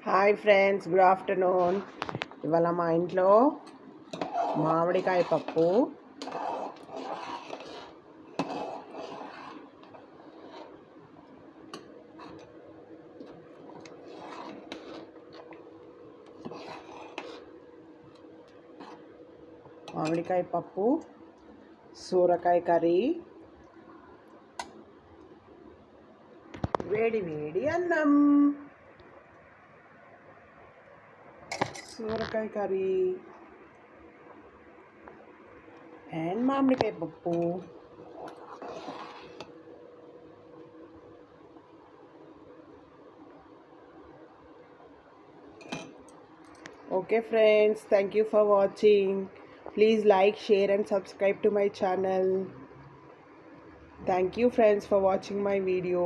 Hi friends, good afternoon. ఇవాళ మా ఇంట్లో మామిడికాయ పప్పు, సూరకాయ కర్రీ, వేడి వేడి అన్నం. సూరకాయ కర్రీ అండ్ మామిడికాయ పప్పు. Okay friends, thank you for watching. Please like, share and subscribe to my channel. Thank you friends for watching my video.